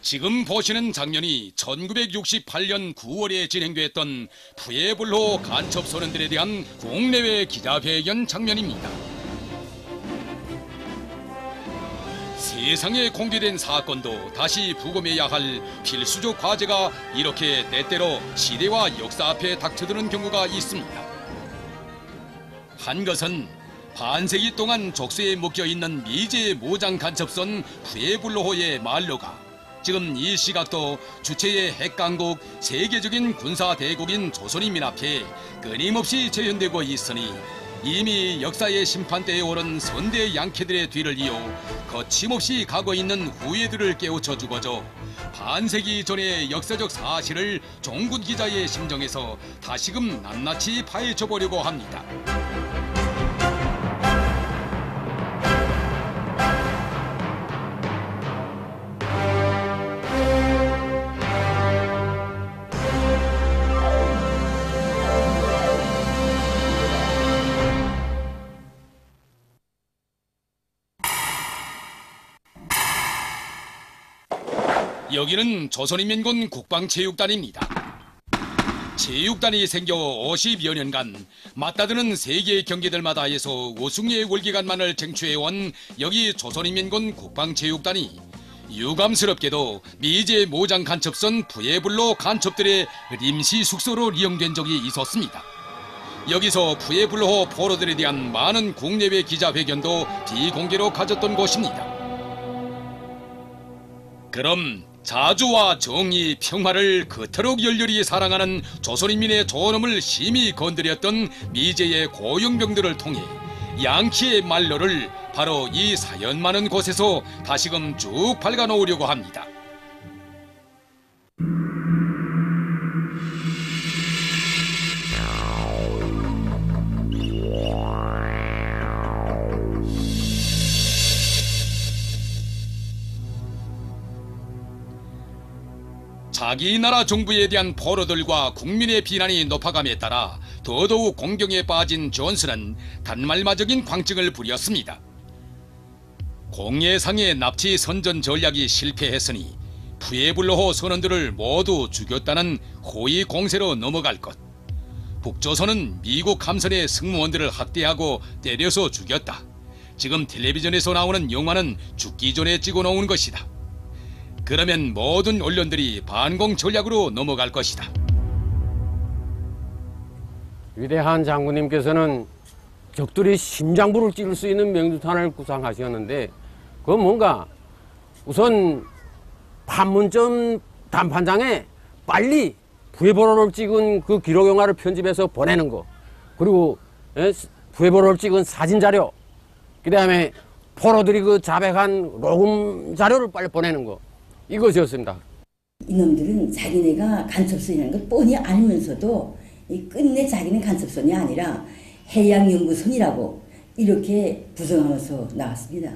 지금 보시는 장면이 1968년 9월에 진행됐던 푸에블로 간첩 소년들에 대한 국내외 기자회견 장면입니다. 세상에 공개된 사건도 다시 부검해야 할 필수적 과제가 이렇게 때때로 시대와 역사 앞에 닥쳐드는 경우가 있습니다. 한 것은 반세기 동안 족쇄에 묶여있는 미제 모장 간첩선 푸에블로호의 말로가 지금 이 시각도 주체의 핵강국 세계적인 군사대국인 조선인민 앞에 끊임없이 재현되고 있으니 이미 역사의 심판대에 오른 선대 양캐들의 뒤를 이어 거침없이 가고 있는 후예들을 깨우쳐주고자 반세기 전의 역사적 사실을 종군 기자의 심정에서 다시금 낱낱이 파헤쳐보려고 합니다. 여기는 조선인민군 국방체육단입니다. 체육단이 생겨 50여 년간 맞다드는 세계 경기들마다에서 우승의 월기관만을 쟁취해온 여기 조선인민군 국방체육단이 유감스럽게도 미제 모장 간첩선 푸에블로 간첩들의 임시 숙소로 이용된 적이 있었습니다. 여기서 푸에블로호 포로들에 대한 많은 국내외 기자회견도 비공개로 가졌던 곳입니다. 그럼 자주와 정의, 평화를 그토록 열렬히 사랑하는 조선인민의 존엄을 심히 건드렸던 미제의 고용병들을 통해 양키의 말로를 바로 이 사연 많은 곳에서 다시금 쭉 밝아놓으려고 합니다. 자기 나라 정부에 대한 포로들과 국민의 비난이 높아감에 따라 더더욱 공경에 빠진 존슨은 단말마적인 광증을 부렸습니다. 공예상의 납치 선전 전략이 실패했으니 푸에블로호 선원들을 모두 죽였다는 호의 공세로 넘어갈 것. 북조선은 미국 함선의 승무원들을 학대하고 때려서 죽였다. 지금 텔레비전에서 나오는 영화는 죽기 전에 찍어놓은 것이다. 그러면 모든 언론들이 반공 전략으로 넘어갈 것이다. 위대한 장군님께서는 적들이 심장부를 찌를 수 있는 명주탄을 구상하셨는데 그건 뭔가 우선 판문점 단판장에 빨리 푸에블로를 찍은 그 기록영화를 편집해서 보내는 거, 그리고 푸에블로를 찍은 사진자료, 그 다음에 포로들이 그 자백한 녹음 자료를 빨리 보내는 거, 이것이었습니다. 이놈들은 자기네가 간첩선이라는 걸 뻔히 알면서도 끝내 자기는 간첩선이 아니라 해양연구선이라고 이렇게 부정하면서 나왔습니다.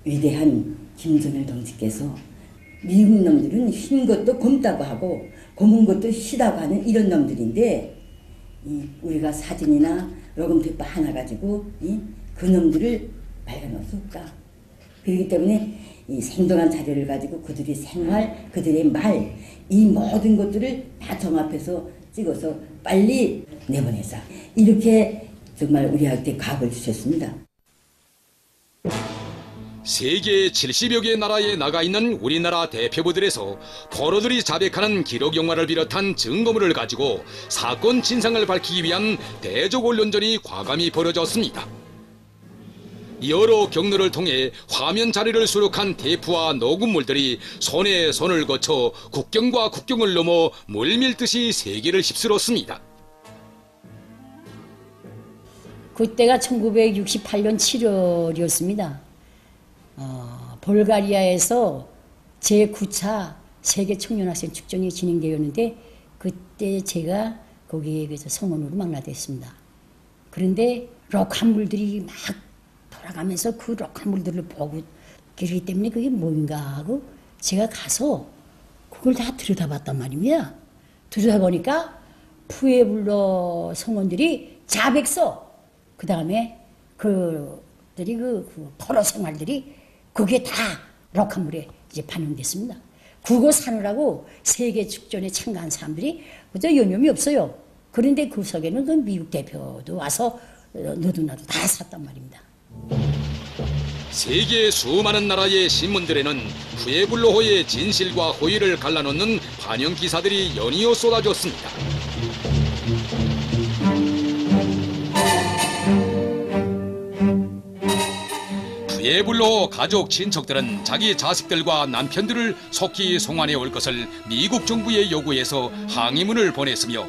위대한 김정일 동지께서 미국 놈들은 흰 것도 곰다고 하고 곰은 것도 시다고 하는 이런 놈들인데 우리가 사진이나 녹음테이프 하나 가지고 그 놈들을 발견할 수 없다. 그렇기 때문에 이 생동한 자료를 가지고 그들의 생활, 그들의 말, 이 모든 것들을 다 종합해서 찍어서 빨리 내보내자. 이렇게 정말 우리한테 각을 주셨습니다. 세계 70여 개 나라에 나가 있는 우리나라 대표부들에서 포로들이 자백하는 기록 영화를 비롯한 증거물을 가지고 사건 진상을 밝히기 위한 대적 언론전이 과감히 벌어졌습니다. 여러 경로를 통해 화면 자료를 수록한 테이프와 녹음물들이 손에 손을 거쳐 국경과 국경을 넘어 물밀듯이 세계를 휩쓸었습니다. 그때가 1968년 7월이었습니다. 볼가리아에서 제9차 세계 청년학생 축전이 진행되었는데 그때 제가 거기에 성원으로 망라됐습니다. 그런데 럭한물들이 막 돌아가면서 그 럭한물들을 보고 그러기 때문에 그게 뭔가 하고 제가 가서 그걸 다 들여다봤단 말입니다. 들여다보니까 푸에블로 성원들이 자백서, 그 다음에 그들이 그 포로 생활들이 그게 다 럭한물에 이제 반영됐습니다. 그거 사느라고 세계 축전에 참가한 사람들이 그저 여념이 없어요. 그런데 그 속에는 그 미국 대표도 와서 너도 나도 다 샀단 말입니다. 세계 수많은 나라의 신문들에는 푸에블로호의 진실과 호의를 갈라놓는 반영 기사들이 연이어 쏟아졌습니다. 푸에블로호 가족 친척들은 자기 자식들과 남편들을 속히 송환해 올 것을 미국 정부에 요구해서 항의문을 보냈으며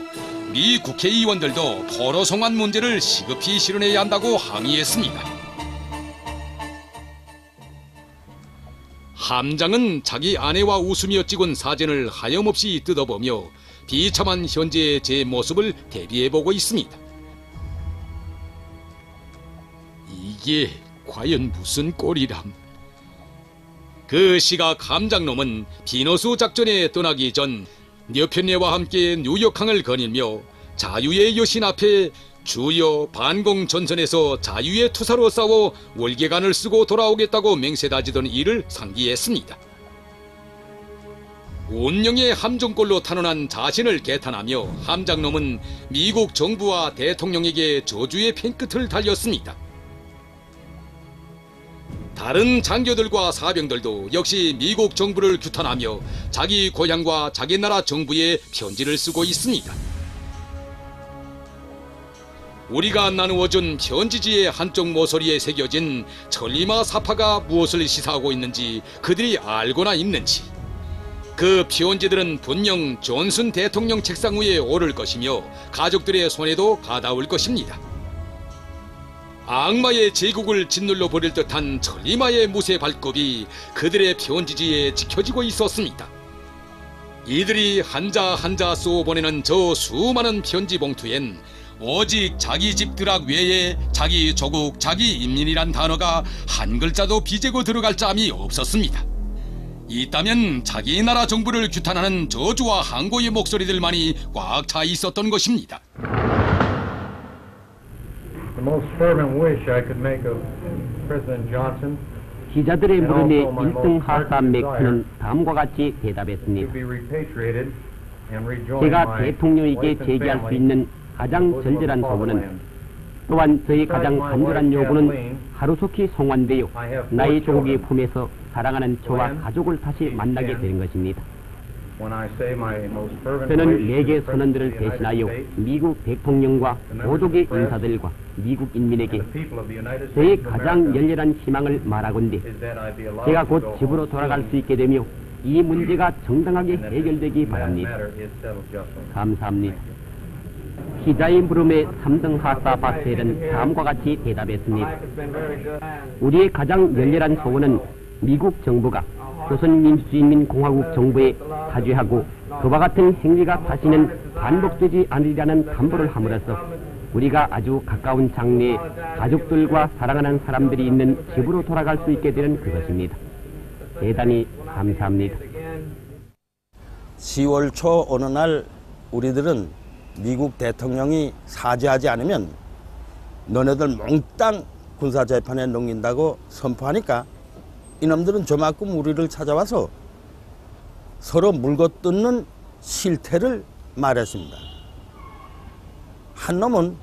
미 국회의원들도 포로 송환 문제를 시급히 실현해야 한다고 항의했습니다. 함장은 자기 아내와 웃으며 찍은 사진을 하염없이 뜯어보며 비참한 현재의 제 모습을 대비해보고 있습니다. 이게 과연 무슨 꼴이람? 그 시각 함장놈은 비너수 작전에 떠나기 전 녀편네와 함께 뉴욕항을 거닐며 자유의 여신 앞에 주여 반공 전선에서 자유의 투사로 싸워 월계관을 쓰고 돌아오겠다고 맹세다지던 이를 상기했습니다. 운명의 함정골로 탄원한 자신을 개탄하며 함장놈은 미국 정부와 대통령에게 저주의 펜끝을 달렸습니다. 다른 장교들과 사병들도 역시 미국 정부를 규탄하며 자기 고향과 자기 나라 정부에 편지를 쓰고 있습니다. 우리가 나누어준 편지지의 한쪽 모서리에 새겨진 천리마 사파가 무엇을 시사하고 있는지 그들이 알고나 있는지, 그 편지들은 분명 존슨 대통령 책상 위에 오를 것이며 가족들의 손에도 가닿을 것입니다. 악마의 제국을 짓눌러 버릴 듯한 천리마의 무쇠 발톱이 그들의 편지지에 지켜지고 있었습니다. 이들이 한자 한자 쏘보내는 저 수많은 편지 봉투엔 오직 자기 집 드락 외에 자기 조국, 자기 인민이란 단어가 한 글자도 비재고 들어갈 짬이 없었습니다. 있다면 자기 나라 정부를 규탄하는 저주와 항고의 목소리들만이 꽉 차 있었던 것입니다. The most fervent wish I could make of President Johnson 기자들의 물음에 1등 하사 맥크는 다음과 같이 대답했습니다. to be repatriated and rejoin 제가 my 대통령에게 wife and 제기할 수 family 있는 가장 both 절절한 on the 소원은, fatherland. 또한 저희 가장 간절한 요구는 하루속히 송환되어 나의 조국의 품에서 사랑하는 저와 가족을 다시 만나게 되는 것입니다. When I say my most fervent 저는 wish 네 개 to the 선언들을 President of the 대신하여 United States 미국 대통령과 조족의 인사들과 미국 인민에게 and the people of the United 저의 States of 가장 America 열렬한 희망을 말하건대 is that I be allowed 제가 to 곧 go 집으로 home 돌아갈 soon 수 있게 되며 이 문제가 정당하게 and that 해결되기 this 바랍니다. matter is settled justly. 감사합니다. 기자의 물음에 3등 하사 바셀은 다음과 같이 대답했습니다. 우리의 가장 열렬한 소원은 미국 정부가 조선민주주의인민공화국 정부에 사죄하고 그와 같은 행위가 다시는 반복되지 않으리라는 담보를 함으로써 우리가 아주 가까운 장래에 가족들과 사랑하는 사람들이 있는 집으로 돌아갈 수 있게 되는 그것입니다. 대단히 감사합니다. 10월 초 어느 날 우리들은 미국 대통령이 사죄하지 않으면 너네들 몽땅 군사재판에 넘긴다고 선포하니까 이놈들은 저만큼 우리를 찾아와서 서로 물고뜯는 실태를 말했습니다. 한 놈은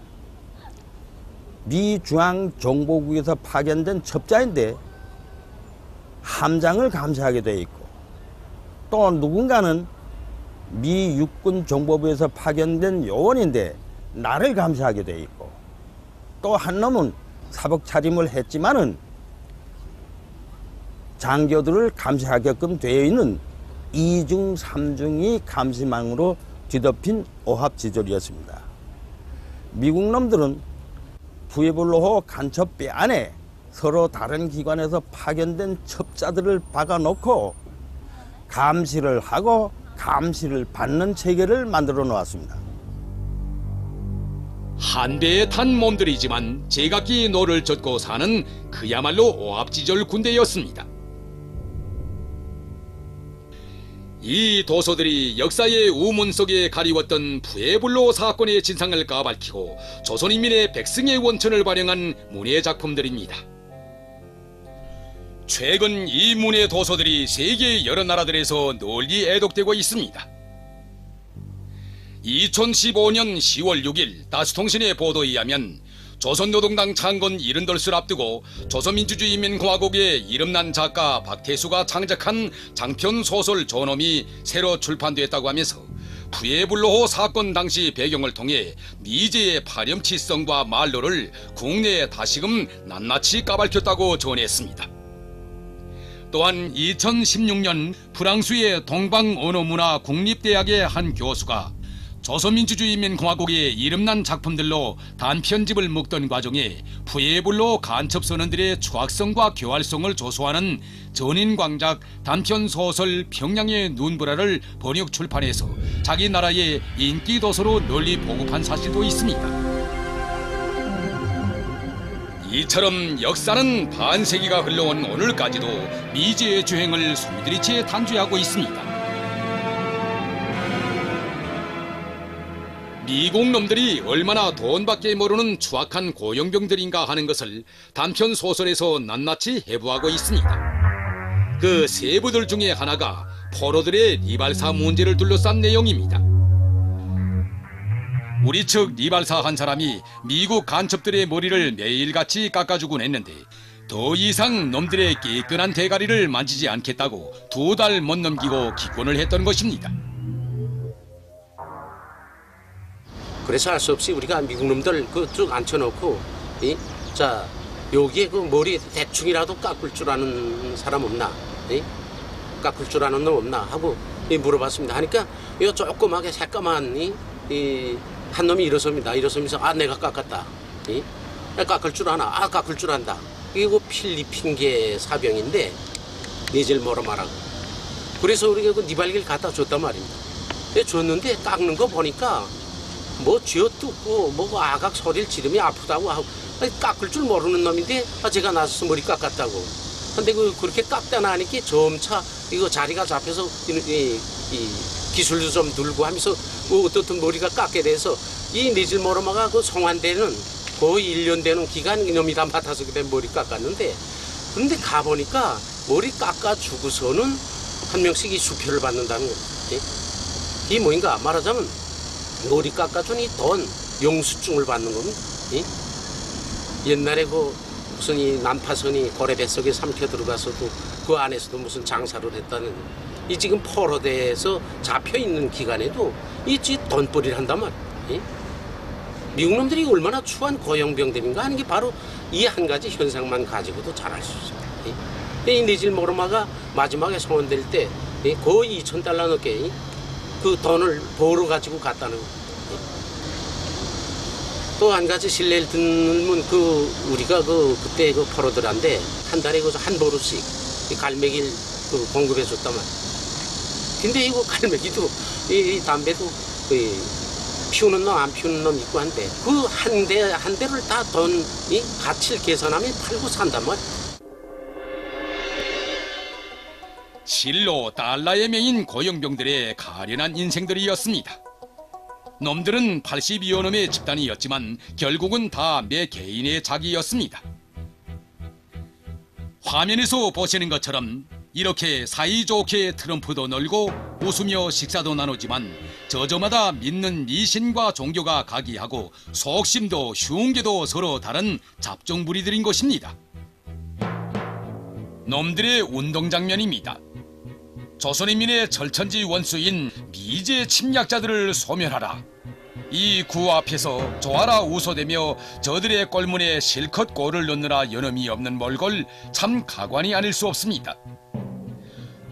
미 중앙정보국에서 파견된 첩자인데 함장을 감시하게 돼 있고, 또 누군가는 미 육군정보부에서 파견된 요원인데 나를 감시하게 돼 있고, 또 한 놈은 사복 차림을 했지만은 장교들을 감시하게끔 되어 있는 2중, 3중이 감시망으로 뒤덮인 오합지졸이었습니다. 미국 놈들은 푸에블로호 간첩배 안에 서로 다른 기관에서 파견된 첩자들을 박아놓고 감시를 하고 감시를 받는 체계를 만들어 놓았습니다. 한 배에 탄 몸들이지만 제각기 노를 젓고 사는 그야말로 오합지졸 군대였습니다. 이 도서들이 역사의 우문 속에 가리웠던 푸에블로 사건의 진상을 까발키고 조선인민의 백승의 원천을 반영한 문예 작품들입니다. 최근 이 문의 도서들이 세계 여러 나라들에서 널리 애독되고 있습니다. 2015년 10월 6일 다스통신의 보도에 의하면 조선노동당 창건 70을 앞두고 조선민주주의인민공화국의 이름난 작가 박태수가 창작한 장편 소설 존엄이 새로 출판됐다고 하면서 푸에블로호 사건 당시 배경을 통해 미제의 파렴치성과 말로를 국내에 다시금 낱낱이 까발켰다고 전했습니다. 또한 2016년 프랑스의 동방언어문화 국립대학의 한 교수가 조선민주주의인민공화국의 이름난 작품들로 단편집을 묶던 과정에 푸에블로 간첩선원들의 추악성과 교활성을 조소하는 전인광작 단편소설 평양의 눈보라를 번역 출판해서 자기 나라의 인기 도서로 널리 보급한 사실도 있습니다. 이처럼 역사는 반세기가 흘러온 오늘까지도 미제의 주행을 숨들이채 단죄하고 있습니다. 미국 놈들이 얼마나 돈밖에 모르는 추악한 고용병들인가 하는 것을 단편 소설에서 낱낱이 해부하고 있습니다. 그 세부들 중에 하나가 포로들의 리발사 문제를 둘러싼 내용입니다. 우리 측 리발사 한 사람이 미국 간첩들의 머리를 매일같이 깎아주곤 했는데 더 이상 놈들의 깨끗한 대가리를 만지지 않겠다고 2달 못 넘기고 기권을 했던 것입니다. 그래서 할 수 없이 우리가 미국 놈들 그 쭉 앉혀놓고, 자, 여기에 그 머리 대충이라도 깎을 줄 아는 사람 없나? 깎을 줄 아는 놈 없나? 하고 물어봤습니다. 하니까 이 조그맣게 새까만 한 놈이 일어섭니다. 아, 내가 깎았다. 깎을 줄 아나? 아, 깎을 줄 안다. 이거 필리핀계 사병인데 니질 뭐라 말하고. 그래서 우리가 그 니발기를 갖다 줬단 말입니다. 줬는데 깎는 거 보니까 뭐 쥐어뜯고 뭐 아각 소리를 지르며 아프다고 하고 깎을 줄 모르는 놈인데 제가 나서서 머리 깎았다고. 근데 그렇게 깎다 나니까 점차 이거 자리가 잡혀서 이 기술도 좀 늘고 하면서 어떻든 머리가 깎게 돼서 이 니질모로마가 그 송환되는 거의 1년 되는 기간 이놈이 다 맡아서 그때 머리 깎았는데, 그런데 가보니까 머리 깎아주고서는 한 명씩 이 수표를 받는다는 거예요. 이게 뭐인가 말하자면 머리 깎아주니 돈 영수증을 받는 겁니다. 옛날에 그 무슨 이 난파선이 고래 뱃속에 삼켜 들어가서도 그 안에서도 무슨 장사를 했다는, 이 지금 포로대에서 잡혀 있는 기간에도 이 돈벌이를 한단 말이에요. 미국 놈들이 얼마나 추한 고용병들인가 하는 게 바로 이 한 가지 현상만 가지고도 잘 알 수 있습니다. 이 니질모로마가 마지막에 송환될 때 거의 2,000달러 넘게 그 돈을 벌어 가지고 갔다는 거. 또 한 가지 실례를 듣는 우리가 그때 그 포로들한테 한 달에 한 보루씩 갈매기를 공급해 줬단 말이야. 근데 이거 갈매기도 이 담배도 피우는 놈 안 피우는 놈 있고 한데 그 한 대를 다 돈 가치를 계산하면 팔고 산단 말이야. 실로 달러의 매인 고용병들의 가련한 인생들이었습니다. 놈들은 82여 놈의 집단이었지만 결국은 다 매 개인의 자기였습니다. 화면에서 보시는 것처럼 이렇게 사이좋게 트럼프도 널고 웃으며 식사도 나누지만 저저마다 믿는 미신과 종교가 각이하고 속심도 흉계도 서로 다른 잡종부리들인 것입니다. 놈들의 운동 장면입니다. 조선인민의 절천지 원수인 미제 침략자들을 소멸하라. 이 구 앞에서 좋아라 웃어대며 저들의 꼴문에 실컷 골을 넣느라 여념이 없는 몰골, 참 가관이 아닐 수 없습니다.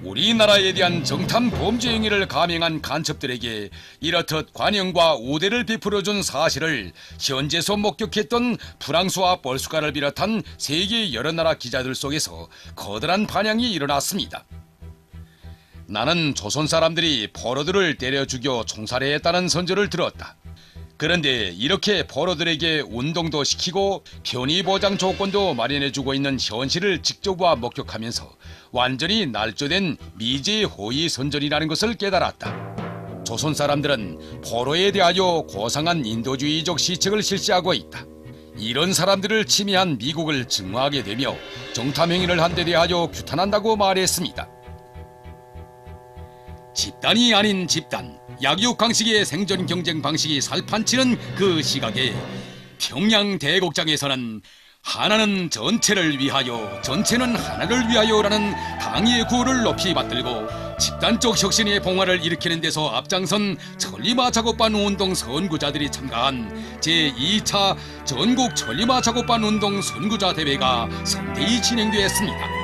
우리나라에 대한 정탐 범죄 행위를 감행한 간첩들에게 이렇듯 관용과 우대를 베풀어준 사실을 현지에서 목격했던 프랑스와 볼수가를 비롯한 세계 여러 나라 기자들 속에서 커다란 반향이 일어났습니다. 나는 조선 사람들이 포로들을 때려 죽여 총살했다는 선전을 들었다. 그런데 이렇게 포로들에게 운동도 시키고 편의보장 조건도 마련해주고 있는 현실을 직접 와 목격하면서 완전히 날조된 미제의 호의 선전이라는 것을 깨달았다. 조선 사람들은 포로에 대하여 고상한 인도주의적 시책을 실시하고 있다. 이런 사람들을 침해한 미국을 증오하게 되며 정탐행위를 한 데 대하여 규탄한다고 말했습니다. 집단이 아닌 집단, 약육강식의 생존 경쟁 방식이 살판치는 그 시각에 평양 대곡장에서는 하나는 전체를 위하여, 전체는 하나를 위하여라는 당의 구호를 높이 받들고 집단적 혁신의 봉화를 일으키는 데서 앞장선 천리마 작업반 운동 선구자들이 참가한 제2차 전국 천리마 작업반 운동 선구자 대회가 성대히 진행되었습니다.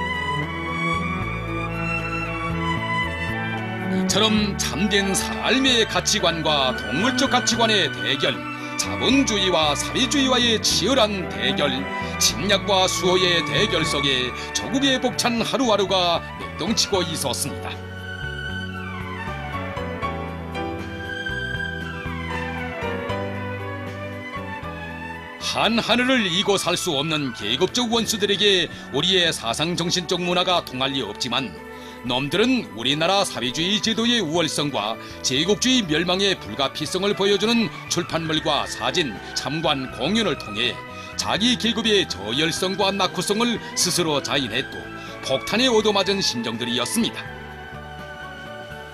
이처럼 참된 삶의 가치관과 동물적 가치관의 대결, 자본주의와 사회주의와의 치열한 대결, 침략과 수호의 대결 속에 조국의 벅찬 하루하루가 맥동치고 있었습니다. 한 하늘을 이고 살 수 없는 계급적 원수들에게 우리의 사상정신적 문화가 통할 리 없지만 놈들은 우리나라 사회주의 제도의 우월성과 제국주의 멸망의 불가피성을 보여주는 출판물과 사진, 참관, 공연을 통해 자기 계급의 저열성과 낙후성을 스스로 자인했고 폭탄에 얻어맞은 심정들이었습니다.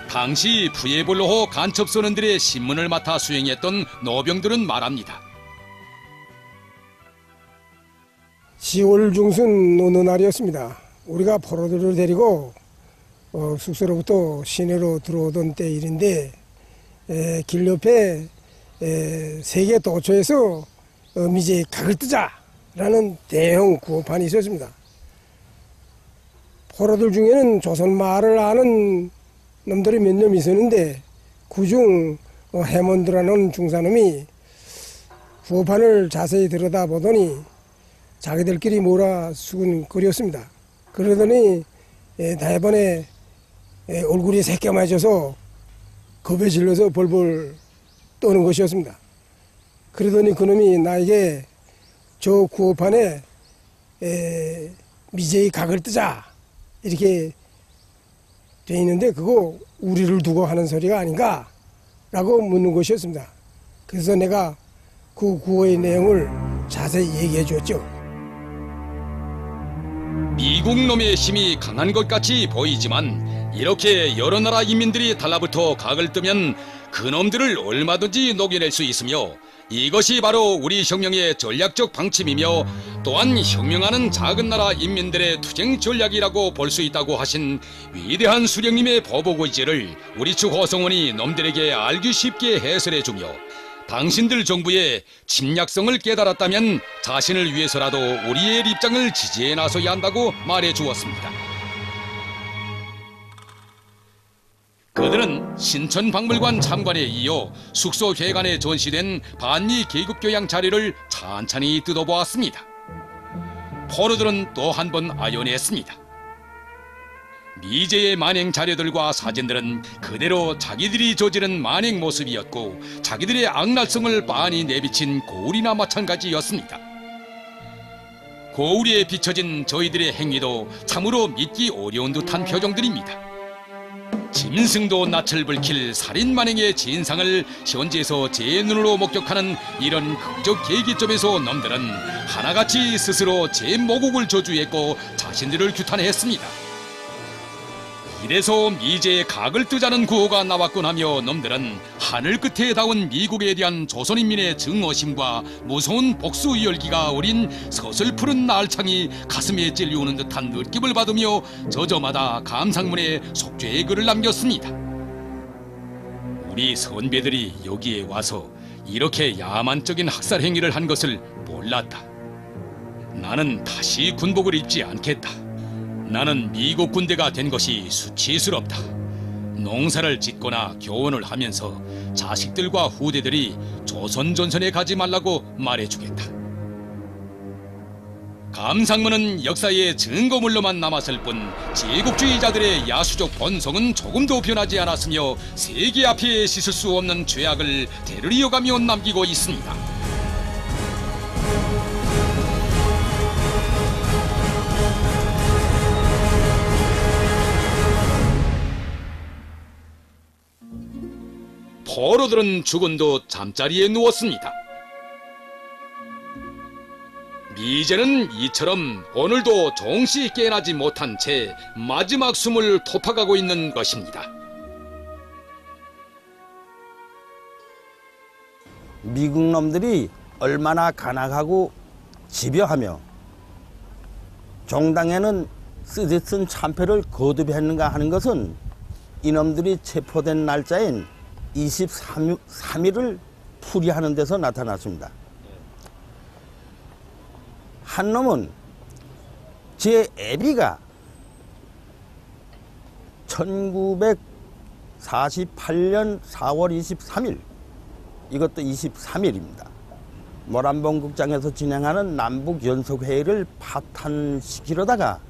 당시 푸에블로호 간첩선원들의 신문을 맡아 수행했던 노병들은 말합니다. 10월 중순 어느 날이었습니다. 우리가 포로들을 데리고 숙소로부터 시내로 들어오던 때 일인데 길 옆에 세계 도처에서 미제 각을 뜨자라는 대형 구호판이 있었습니다. 포로들 중에는 조선말을 아는 놈들이 몇 명 있었는데 그중 해몬드라는 중사놈이 구호판을 자세히 들여다보더니 자기들끼리 몰아수군거렸습니다. 그러더니 대번에 얼굴이 새까매져서 겁에 질려서 벌벌 떠는 것이었습니다. 그러더니 그놈이 나에게 저 구호판에 미제의 각을 뜨자 이렇게 돼 있는데 그거 우리를 두고 하는 소리가 아닌가 라고 묻는 것이었습니다. 그래서 내가 그 구호의 내용을 자세히 얘기해 주었죠. 미국 놈의 힘이 강한 것 같이 보이지만 이렇게 여러 나라 인민들이 달라붙어 각을 뜨면 그놈들을 얼마든지 녹여낼 수 있으며 이것이 바로 우리 혁명의 전략적 방침이며 또한 혁명하는 작은 나라 인민들의 투쟁 전략이라고 볼 수 있다고 하신 위대한 수령님의 보복의지를 우리 측 호성원이 놈들에게 알기 쉽게 해설해주며 당신들 정부의 침략성을 깨달았다면 자신을 위해서라도 우리의 입장을 지지해 나서야 한다고 말해주었습니다. 그들은 신천박물관 참관에 이어 숙소회관에 전시된 반미 계급교양 자료를 찬찬히 뜯어보았습니다. 포로들은 또 한 번 아연했습니다. 미제의 만행 자료들과 사진들은 그대로 자기들이 저지른 만행 모습이었고 자기들의 악랄성을 빤히 내비친 거울이나 마찬가지였습니다. 거울에 비춰진 저희들의 행위도 참으로 믿기 어려운 듯한 표정들입니다. 짐승도 낯을 불킬 살인 만행의 진상을 현지에서 제 눈으로 목격하는 이런 극적 계기점에서 놈들은 하나같이 스스로 제 모국을 저주했고 자신들을 규탄했습니다. 이래서 미제의 각을 뜨자는 구호가 나왔군 하며 놈들은 하늘 끝에 닿은 미국에 대한 조선인민의 증오심과 무서운 복수 열기가 어린 서슬푸른 날창이 가슴에 찔리우는 듯한 느낌을 받으며 저저마다 감상문에 속죄의 글을 남겼습니다. 우리 선배들이 여기에 와서 이렇게 야만적인 학살 행위를 한 것을 몰랐다. 나는 다시 군복을 입지 않겠다. 나는 미국 군대가 된 것이 수치스럽다. 농사를 짓거나 교원을 하면서 자식들과 후대들이 조선전선에 가지 말라고 말해주겠다. 감상문은 역사의 증거물로만 남았을 뿐 제국주의자들의 야수적 본성은 조금도 변하지 않았으며 세계 앞에 씻을 수 없는 죄악을 되르리어가며 남기고 있습니다. 포로들은 죽은 도 잠자리에 누웠습니다. 미제는 이처럼 오늘도 정시 깨어나지 못한 채 마지막 숨을 토파가고 있는 것입니다. 미국 놈들이 얼마나 간악하고 집요하며 정당에는 쓰디쓴 참패를 거듭했는가 하는 것은 이놈들이 체포된 날짜인 23일을 풀이하는 데서 나타났습니다. 한 놈은 제 애비가 1948년 4월 23일, 이것도 23일입니다. 모란봉 극장에서 진행하는 남북연석회의를 파탄시키려다가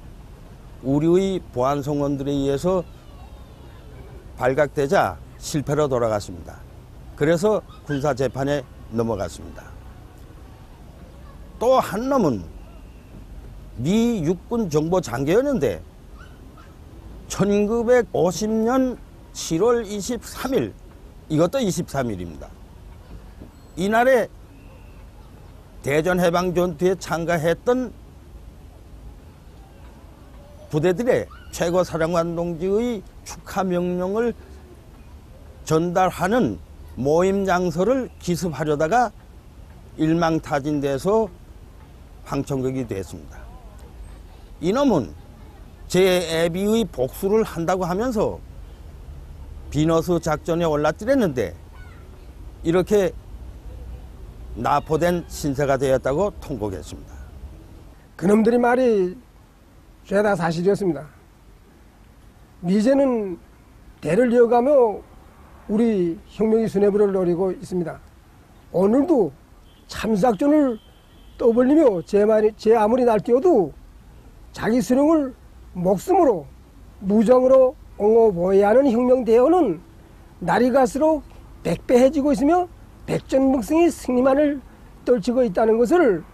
우리의 보안성원들에 의해서 발각되자 실패로 돌아갔습니다. 그래서 군사재판에 넘어갔습니다. 또 한 놈은 미 육군 정보 장교였는데 1950년 7월 23일, 이것도 23일입니다. 이날에 대전해방전투에 참가했던 부대들의 최고사령관 동지의 축하 명령을 전달하는 모임 장소를 기습하려다가 일망타진돼서 황천극이 됐습니다. 이놈은 제 애비의 복수를 한다고 하면서 비너스 작전에 올라뜨렸는데 이렇게 납포된 신세가 되었다고 통곡했습니다. 그놈들이 말이 죄다 사실이었습니다. 미제는 대를 이어가며 우리 혁명의 수뇌부를 노리고 있습니다. 오늘도 참작전을 떠벌리며 제 아무리 날뛰어도 자기 수령을 목숨으로 무정으로 옹호보호해야 하는 혁명대원은 날이 갈수록 백배해지고 있으며 백전백승의 승리만을 떨치고 있다는 것을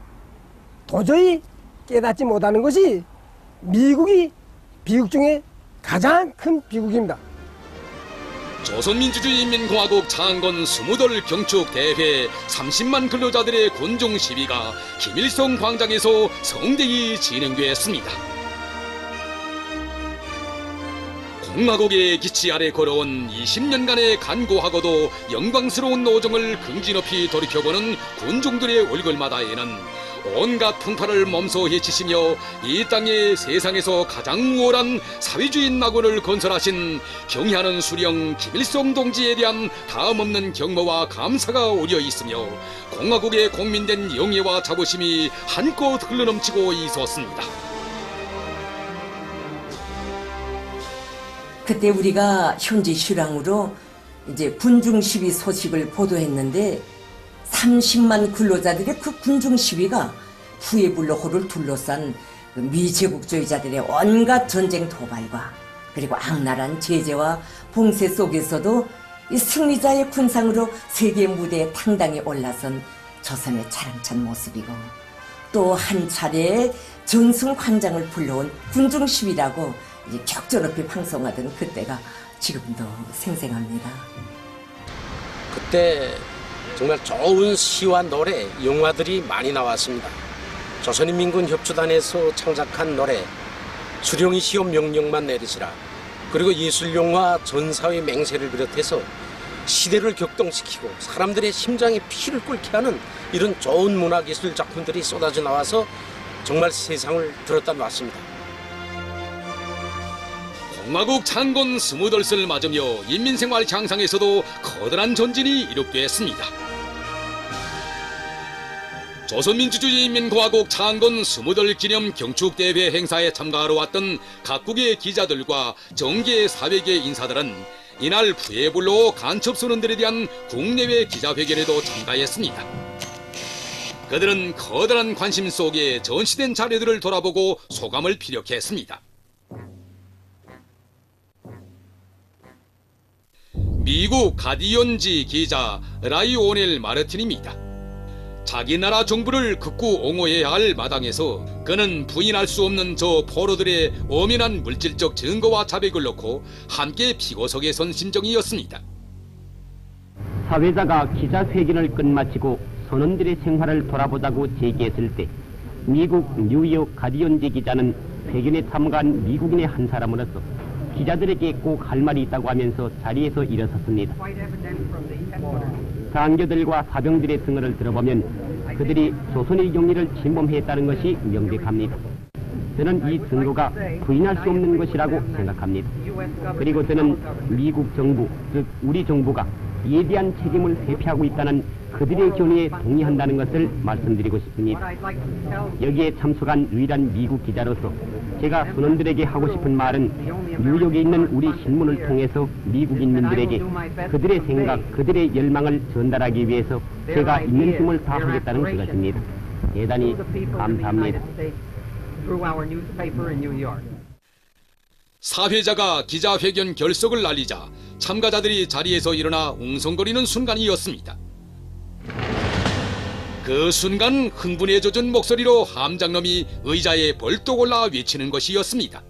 도저히 깨닫지 못하는 것이 미국이 비극 중에 가장 큰 비극입니다. 조선민주주의인민공화국 창건 20돌 경축대회 30만 근로자들의 군중 시위가 김일성 광장에서 성대히 진행됐습니다. 공화국의 기치 아래 걸어온 20년간의 간고하고도 영광스러운 노정을 긍지 높이 돌이켜보는 군중들의 얼굴마다에는 온갖 풍파를 몸소 헤치시며 이 땅의 세상에서 가장 우월한 사회주의 낙원을 건설하신 경애하는 수령 김일성 동지에 대한 다음없는 경모와 감사가 우려 있으며 공화국의 공민된 영예와 자부심이 한껏 흘러넘치고 있었습니다. 그때 우리가 현지 실황으로 이제 군중 시위 소식을 보도했는데 30만 근로자들의 그 군중 시위가 푸에블로호를 둘러싼 미제국주의자들의 온갖 전쟁 도발과 그리고 악랄한 제재와 봉쇄 속에서도 이 승리자의 군상으로 세계 무대에 당당히 올라선 조선의 자랑찬 모습이고 또 한 차례 전승 광장을 불러온 군중 시위라고 이제 격조높이 방송하던 그때가 지금도 생생합니다. 그때 정말 좋은 시와 노래, 영화들이 많이 나왔습니다. 조선인민군 협조단에서 창작한 노래 수령이 시험 명령만 내리시라, 그리고 예술영화 전사의 맹세를 비롯해서 시대를 격동시키고 사람들의 심장에 피를 끓게 하는 이런 좋은 문화예술 작품들이 쏟아져 나와서 정말 세상을 들었다 놨습니다. 공화국 창건 20돌을 맞으며 인민생활 향상에서도 커다란 전진이 이룩됐습니다. 조선민주주의인민공화국 창건 20돌 기념 경축대회 행사에 참가하러 왔던 각국의 기자들과 정계 사회계 인사들은 이날 푸에블로 간첩 선원들에 대한 국내외 기자회견에도 참가했습니다. 그들은 커다란 관심 속에 전시된 자료들을 돌아보고 소감을 피력했습니다. 미국 가디언지 기자 라이오넬 마르틴입니다. 자기 나라 정부를 극구 옹호해야 할 마당에서 그는 부인할 수 없는 저 포로들의 엄연한 물질적 증거와 자백을 놓고 함께 피고석에 선 심정이었습니다. 사회자가 기자회견을 끝마치고 선원들의 생활을 돌아보자고 제기했을 때 미국 뉴욕 가디언지 기자는 회견에 참가한 미국인의 한 사람으로서 기자들에게 꼭 할 말이 있다고 하면서 자리에서 일어섰습니다. 장교들과 사병들의 증언을 들어보면 그들이 조선의 영리를 침범했다는 것이 명백합니다. 저는 이 증거가 부인할 수 없는 것이라고 생각합니다. 그리고 저는 미국 정부, 즉 우리 정부가 이에 대한 책임을 회피하고 있다는 그들의 견해에 동의한다는 것을 말씀드리고 싶습니다. 여기에 참석한 유일한 미국 기자로서 제가 선원들에게 하고 싶은 말은 뉴욕에 있는 우리 신문을 통해서 미국인민들에게 그들의 생각, 그들의 열망을 전달하기 위해서 제가 있는 힘을 다하겠다는 그것입니다. 대단히 감사합니다. 사회자가 기자회견 결석을 알리자 참가자들이 자리에서 일어나 웅성거리는 순간이었습니다. 그 순간 흥분에 젖은 목소리로 함장놈이 의자에 벌떡 올라 외치는 것이었습니다.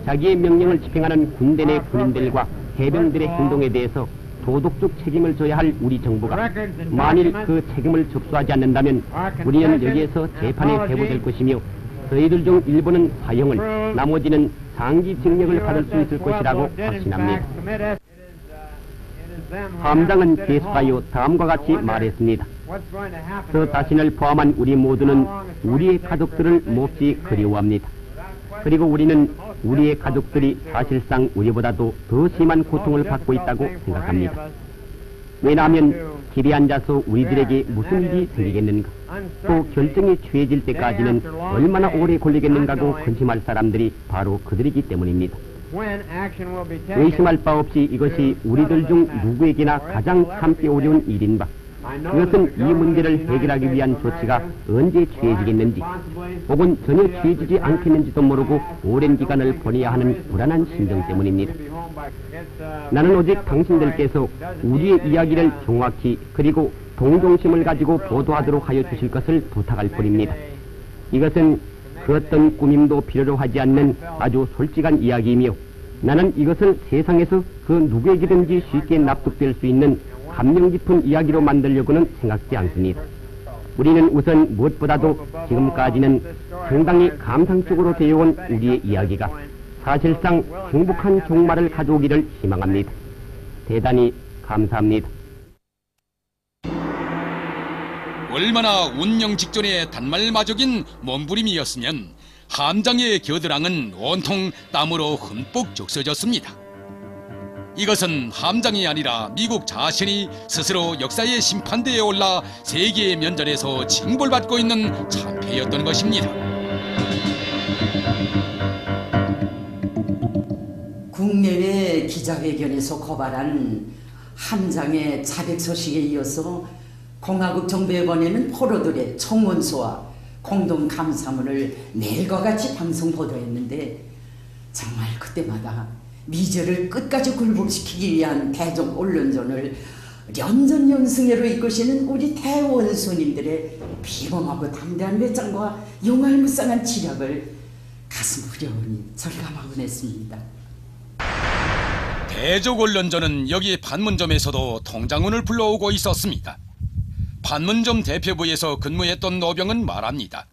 자기의 명령을 집행하는 군대 내 군인들과 해병들의 행동에 대해서 도덕적 책임을 져야 할 우리 정부가 만일 그 책임을 접수하지 않는다면 우리는 여기에서 재판에 대고될 것이며 저희들 중 일부는 사형을, 나머지는 장기 징역을 받을 수 있을 것이라고 확신합니다. 함장은 계속하여 다음과 같이 말했습니다. 저 자신을 포함한 우리 모두는 우리의 가족들을 몹시 그리워합니다. 그리고 우리는 우리의 가족들이 사실상 우리보다도 더 심한 고통을 받고 있다고 생각합니다. 왜냐하면 길에 앉아서 우리들에게 무슨 일이 생기겠는가, 또 결정이 취해질 때까지는 얼마나 오래 걸리겠는가고 근심할 사람들이 바로 그들이기 때문입니다. 의심할 바 없이 이것이 우리들 중 누구에게나 가장 참기 어려운 일인 바, 그것은 이 문제를 해결하기 위한 조치가 언제 취해지겠는지 혹은 전혀 취해지지 않겠는지도 모르고 오랜 기간을 보내야 하는 불안한 심정 때문입니다. 나는 오직 당신들께서 우리의 이야기를 정확히 그리고 동정심을 가지고 보도하도록 하여 주실 것을 부탁할 뿐입니다. 이것은 그 어떤 꾸밈도 필요로 하지 않는 아주 솔직한 이야기이며 나는 이것을 세상에서 그 누구에게든지 쉽게 납득될 수 있는 감명 깊은 이야기로 만들려고는 생각지 않습니다. 우리는 우선 무엇보다도 지금까지는 상당히 감상적으로 되어온 우리의 이야기가 사실상 행복한 종말을 가져오기를 희망합니다. 대단히 감사합니다. 얼마나 운영 직전에 단말마적인 몸부림이었으면 함장의 겨드랑은 온통 땀으로 흠뻑 적셔졌습니다. 이것은 함장이 아니라 미국 자신이 스스로 역사의 심판대에 올라 세계의 면전에서 징벌받고 있는 참패였던 것입니다. 국내외 기자회견에서 고발한 함장의 자백 소식에 이어서 공화국 정부에 보내는 포로들의 청원서와 공동 감사문을 매일과 같이 방송 보도했는데 정말 그때마다 미제를 끝까지 굴복시키기 위한 대적 언론전을 연전연승회로 이끄시는 우리 대원수님들의 비범하고 담대한 외장과 용알무쌍한 지략을 가슴 후련히 절감하곤 했습니다. 대적 언론전은 여기 판문점에서도 통장원을 불러오고 있었습니다. 판문점 대표부에서 근무했던 노병은 말합니다.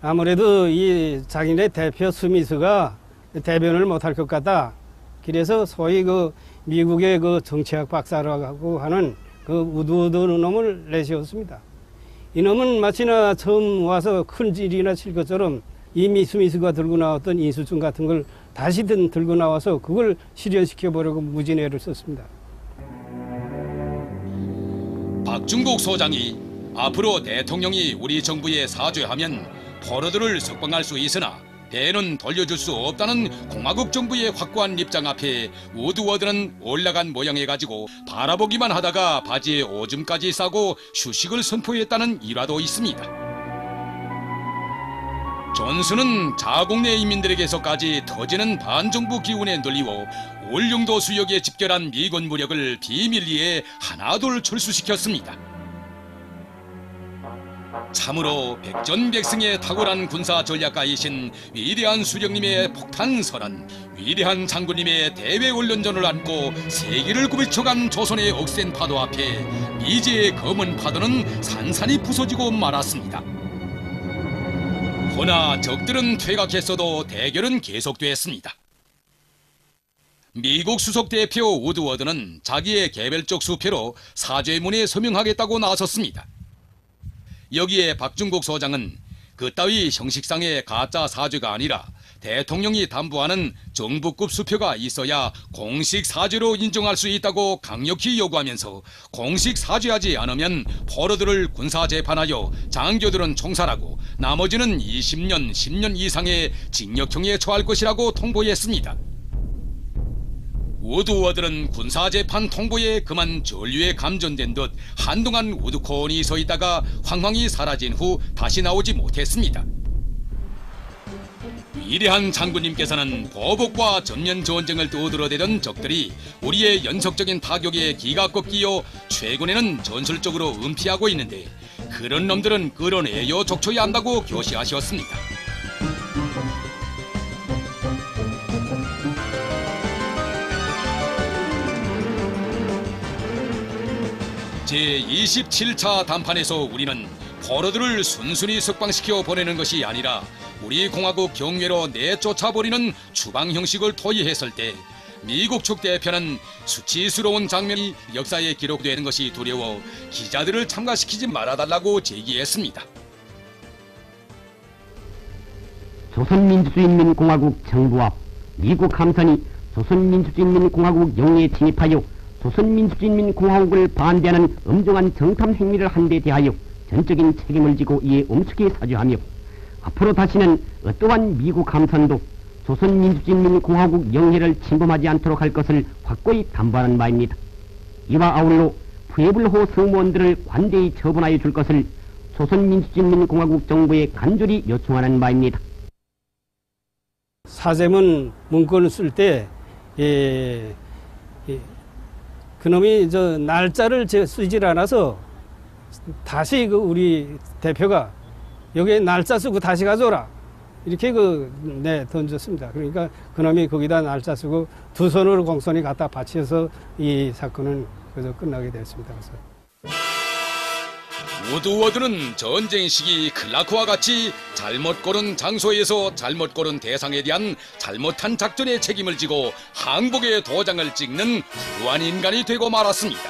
아무래도 이 자기네 대표 스미스가 대변을 못할 것 같다. 그래서 소위 그 미국의 그 정치학 박사라고 하는 그 우드워드 놈을 내세웠습니다. 이놈은 마치나 처음 와서 큰 일이나 칠 것처럼 이미 스미스가 들고 나왔던 인수증 같은 걸 다시 들고 나와서 그걸 실현시켜 보려고 무진회를 썼습니다. 박중국 소장이 앞으로 대통령이 우리 정부에 사죄하면 포로들을 석방할 수 있으나 배는 돌려줄 수 없다는 공화국 정부의 확고한 입장 앞에 우드워드는 올라간 모양해가지고 바라보기만 하다가 바지에 오줌까지 싸고 휴식을 선포했다는 일화도 있습니다. 존슨은 자국 내 인민들에게서까지 터지는 반정부 기운에 눌리고 울릉도 수역에 집결한 미군 무력을 비밀리에 하나둘 철수시켰습니다. 참으로 백전백승의 탁월한 군사 전략가이신 위대한 수령님의 폭탄설은 위대한 장군님의 대외 훈련전을 안고 세계를 구비쳐간 조선의 억센 파도 앞에 미제의 검은 파도는 산산이 부서지고 말았습니다. 허나 적들은 퇴각했어도 대결은 계속됐습니다. 미국 수석 대표 우드워드는 자기의 개별적 수표로 사죄문에 서명하겠다고 나섰습니다. 여기에 박중국 소장은 그따위 형식상의 가짜 사죄가 아니라 대통령이 담보하는 정부급 수표가 있어야 공식 사죄로 인정할 수 있다고 강력히 요구하면서 공식 사죄하지 않으면 포로들을 군사재판하여 장교들은 총살하고 나머지는 20년, 10년 이상의 징역형에 처할 것이라고 통보했습니다. 우드워드는 군사재판 통보에 그만 전류에 감전된 듯 한동안 우두커니 서 있다가 황황히 사라진 후 다시 나오지 못했습니다. 위대한 장군님께서는 보복과 전면 전쟁을 떠들어대던 적들이 우리의 연속적인 타격에 기가 꺾이어 최근에는 전술적으로 은폐하고 있는데 그런 놈들은 끌어내어 족쳐야 한다고 교시하셨습니다. 제27차 담판에서 우리는 포로들을 순순히 석방시켜 보내는 것이 아니라 우리 공화국 경외로 내쫓아버리는 추방 형식을 토의했을 때 미국 측 대표는 수치스러운 장면이 역사에 기록되는 것이 두려워 기자들을 참가시키지 말아달라고 제기했습니다. 조선민주주의인민공화국 정부 앞 미국 함선이 조선민주주의인민공화국 영해에 침입하여 조선민주주의인민공화국을 반대하는 엄중한 정탐 행위를 한 데 대하여 전적인 책임을 지고 이에 엄숙히 사죄하며 앞으로 다시는 어떠한 미국 함선도 조선민주주의인민공화국 영해를 침범하지 않도록 할 것을 확고히 담보하는 바입니다. 이와 아울러 푸에블호 승무원들을 관대히 처분하여 줄 것을 조선민주주의인민공화국 정부에 간절히 요청하는 바입니다. 사죄문 문건을 쓸 때 그놈이 날짜를 쓰질 않아서 다시 우리 대표가 여기에 날짜 쓰고 다시 가져오라 이렇게 던졌습니다. 그러니까 그놈이 거기다 날짜 쓰고 두 손으로 공손히 갖다 바쳐서 이 사건은 그저 끝나게 됐습니다. 우드워드는 전쟁 시기 클라크와 같이 잘못 고른 장소에서 잘못 고른 대상에 대한 잘못한 작전의 책임을 지고 항복의 도장을 찍는 후한 인간이 되고 말았습니다.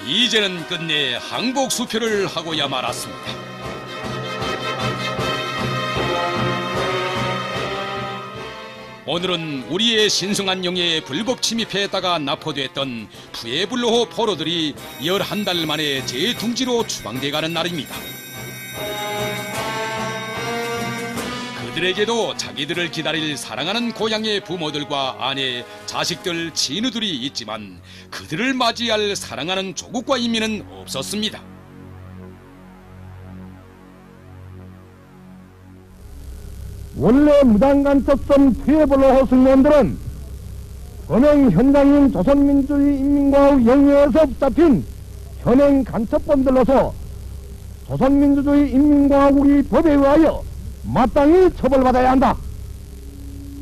이제는 끝내 항복 수표를 하고야 말았습니다. 오늘은 우리의 신성한 영해에 불법 침입했다가 납포됐던 푸에블로호 포로들이 11달 만에 재둥지로 추방돼가는 날입니다. 그들에게도 자기들을 기다릴 사랑하는 고향의 부모들과 아내, 자식들, 진우들이 있지만 그들을 맞이할 사랑하는 조국과 인민은 없었습니다. 원래 무단간첩선 푸에블로호 승무원들은 범행 현장인 조선민주주의인민공화국 영해에서 붙잡힌 현행 간첩범들로서 조선민주주의인민공화국이 법에 의하여 마땅히 처벌받아야 한다.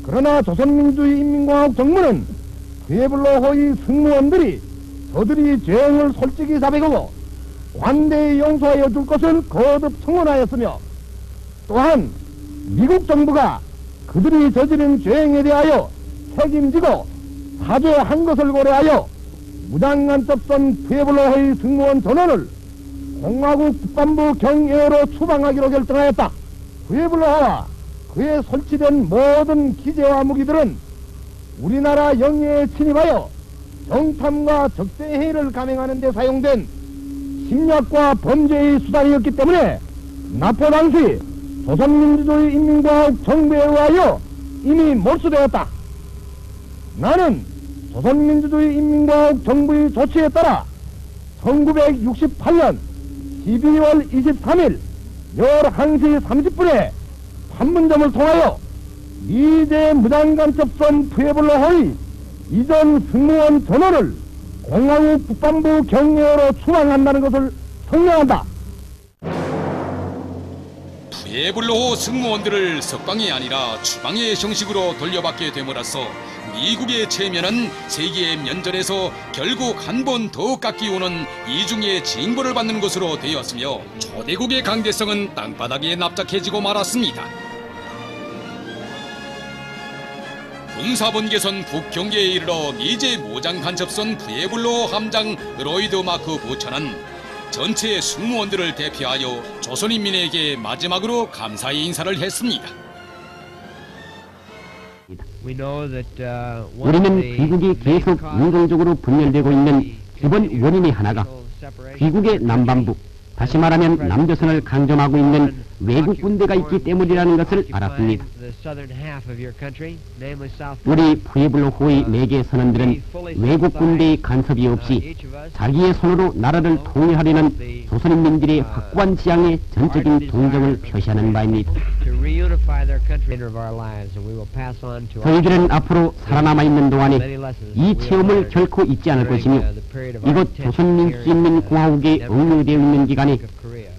그러나 조선민주주의인민공화국 정부는 푸에블로호의 승무원들이 저들이 죄행을 솔직히 자백하고 관대히 용서하여 줄 것을 거듭 청원하였으며 또한 미국 정부가 그들이 저지른 죄행에 대하여 책임지고 사죄한 것을 고려하여 무단간첩선 푸에블로호의 승무원 전원을 공화국 국방부 경예로 추방하기로 결정하였다. 푸에블로호와 그에 설치된 모든 기재와 무기들은 우리나라 영해에 침입하여 정탐과 적대행위를 감행하는 데 사용된 침략과 범죄의 수단이었기 때문에 납포 당시 조선민주주의인민공화국 정부에 의하여 이미 몰수되었다. 나는 조선민주주의인민공화국 정부의 조치에 따라 1968년 12월 23일 11시 30분에 판문점을 통하여 미제 무단간첩선 푸에블로호의 이전 승무원 전원을 공화국 국방부 경례로 추방한다는 것을 성명한다. 푸에블로호 승무원들을 석방이 아니라 추방의 형식으로 돌려받게 됨으로써 미국의 체면은 세계의 면전에서 결국 한 번 더 깎이오는 이중의 징벌을 받는 것으로 되었으며 초대국의 강대성은 땅바닥에 납작해지고 말았습니다. 군사분계선 북경계에 이르러 미제 모장 간첩선 푸에블로호 함장 로이드 마크 부처는 전체 승무원들을 대표하여 조선인민에게 마지막으로 감사의 인사를 했습니다. 우리는 귀국이 계속 인공적으로 분열되고 있는 이번 원인의 하나가 귀국의 남반부, 다시 말하면 남조선을 강점하고 있는 외국 군대가 있기 때문이라는 것을 알았습니다. 우리 푸에블로호의 4개 선원들은 외국 군대의 간섭이 없이 자기의 손으로 나라를 통일하려는 조선인민들의 확고한 지향에 전적인 동정을 표시하는 바입니다. 저희들은 앞으로 살아남아있는 동안에 이 체험을 결코 잊지 않을 것이며 이곳 조선민주주의인민공화국에 억류되어 있는 기간에